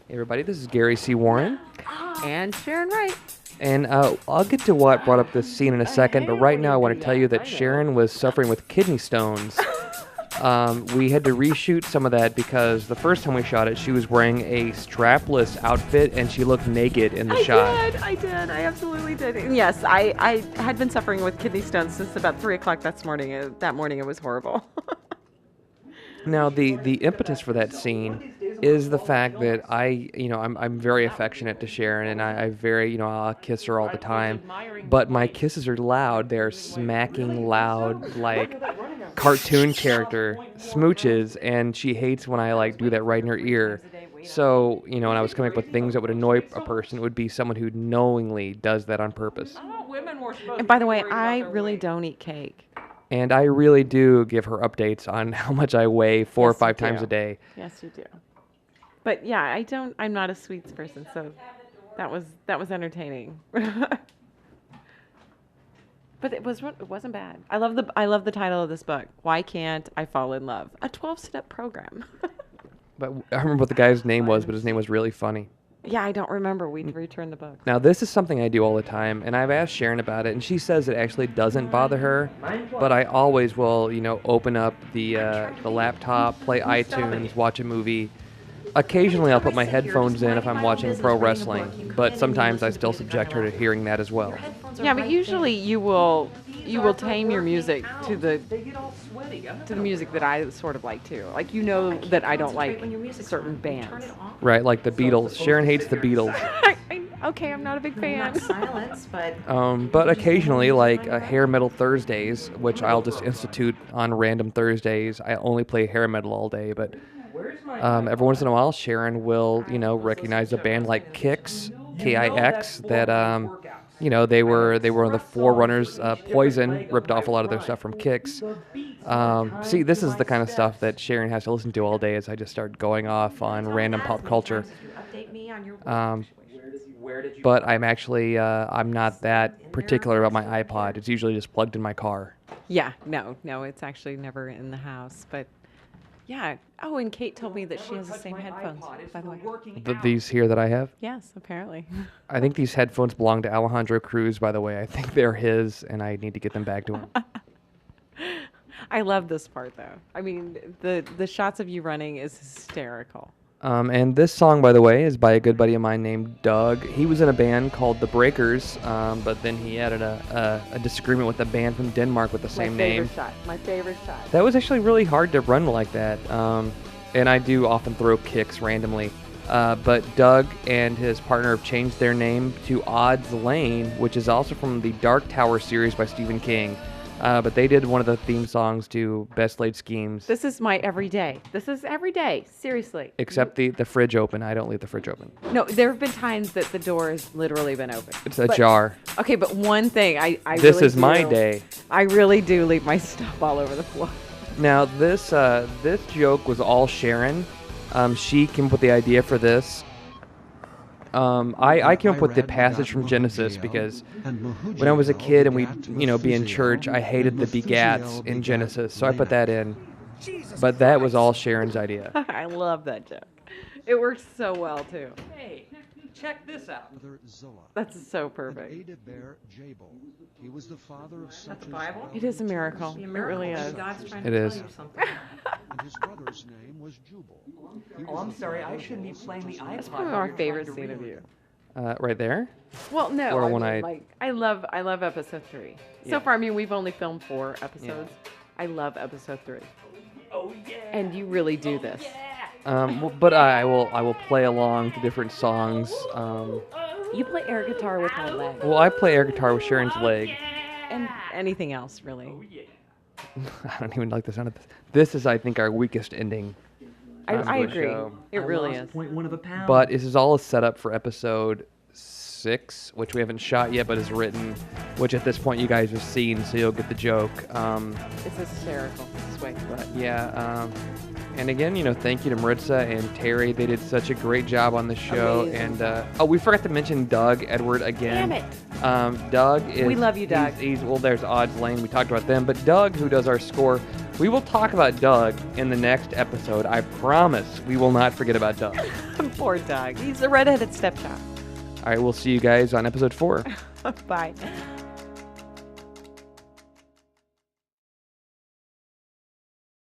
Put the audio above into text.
Hey everybody, this is Gary C. Warren, And Sharon Wright. and I'll get to what brought up this scene in a second, but right now I want to tell you that Sharon was suffering with kidney stones. We had to reshoot some of that because the first time we shot it, she was wearing a strapless outfit and she looked naked in the shot. I did. I absolutely did. And yes, I had been suffering with kidney stones since about 3 o'clock that morning. That morning it was horrible. Now, the impetus for that scene is the fact that I'm very affectionate to Sharon, and I very, I'll kiss her all the time, but my kisses are loud. They're smacking loud, like cartoon character smooches, and she hates when I like do that right in her ear. So, when I was coming up with things that would annoy a person, it would be someone who knowingly does that on purpose. And by the way, I really don't eat cake. And I really do give her updates on how much I weigh 4 or 5 times a day. Yes, you do. But yeah, I'm not a sweets person, so that was entertaining. But it wasn't bad. I love the title of this book. Why Can't I Fall in Love? A 12-step program. But I remember what the guy's name was, but his name was really funny. Yeah, I don't remember. We returned the book. Now, this is something I do all the time, and I've asked Sharon about it, and she says it actually doesn't bother her, but I always will, open up the laptop, play iTunes, watch a movie. Occasionally, I'll put my headphones in if I'm watching pro wrestling, but sometimes I still subject her to hearing that as well. Yeah, but usually you will tame your music to the music that I sort of like too. Like that I don't like certain bands. Right, like the Beatles. Sharon hates the Beatles. Okay, I'm not a big fan. But occasionally, like Hair Metal Thursdays, which I'll just institute on random Thursdays. I only play hair metal all day, but every once in a while, Sharon will, recognize a band like Kix, K-I-X, that, they were one of the forerunners. Poison ripped off a lot of their stuff from Kix. See, this is the kind of stuff that Sharon has to listen to all day as I just start going off on random pop culture. But I'm actually, I'm not that particular about my iPod. It's usually just plugged in my car. Yeah, no, it's actually never in the house, but yeah. Oh, and Kate told me that she has the same headphones, by the way. These here that I have? Yes, apparently. I think these headphones belong to Alejandro Cruz, by the way. I think they're his, and I need to get them back to him. I love this part, though. I mean, the shots of you running is hysterical. And this song, by the way, is by a good buddy of mine named Doug. He was in a band called The Breakers, but then he had a disagreement with a band from Denmark with the same name. My favorite shot. That was actually really hard to run like that. And I do often throw kicks randomly. But Doug and his partner have changed their name to Odds Lane, which is also from the Dark Tower series by Stephen King. But they did one of the theme songs to Best Laid Schemes. This is my everyday. This is every day, seriously. Except the fridge open. I don't leave the fridge open. No, there have been times that the door has literally been open. It's jar. Okay, but one thing, I This really is my day. I really do leave my stuff all over the floor. Now, this joke was all Sharon. She came up with the idea for this. I came up with the passage from Genesis because when I was a kid and we'd, be in church, I hated the begats in Genesis, so I put that in. But that was all Sharon's idea. I love that joke. It works so well, too. Hey, check this out. That's so perfect. He was the father of such the Bible? It is a miracle. It really is. God's trying It to is. tell you something. and his brother's name was Jubal. Oh, I'm sorry. I shouldn't be playing the iPod. That's probably our favorite scene of you. Right there? Well, no. Or I when mean, like, I love episode 3. Yeah. So far, I mean, we've only filmed 4 episodes. I love episode 3. Oh, yeah. And you really do this. But I will play along to different songs. You play air guitar with my leg. Well, I play air guitar with Sharon's leg. And anything else, really. I don't even like the sound of this. This is, I think, our weakest ending. I agree. show. It really is. 0.1 of a pound. But this is all a setup for episode 6, which we haven't shot yet, but is written, which at this point you guys have seen, so you'll get the joke. It's hysterical. Sweet. But yeah, and again, thank you to Maritza and Terry. They did such a great job on the show. Amazing. And we forgot to mention Doug Edward again. Damn it. Doug is. We love you, Doug. Well, there's Odds Lane. We talked about them, but Doug, who does our score, We will talk about Doug in the next episode. I promise we will not forget about Doug. Poor Doug. He's a redheaded stepchild. All right, we'll see you guys on episode 4. Bye.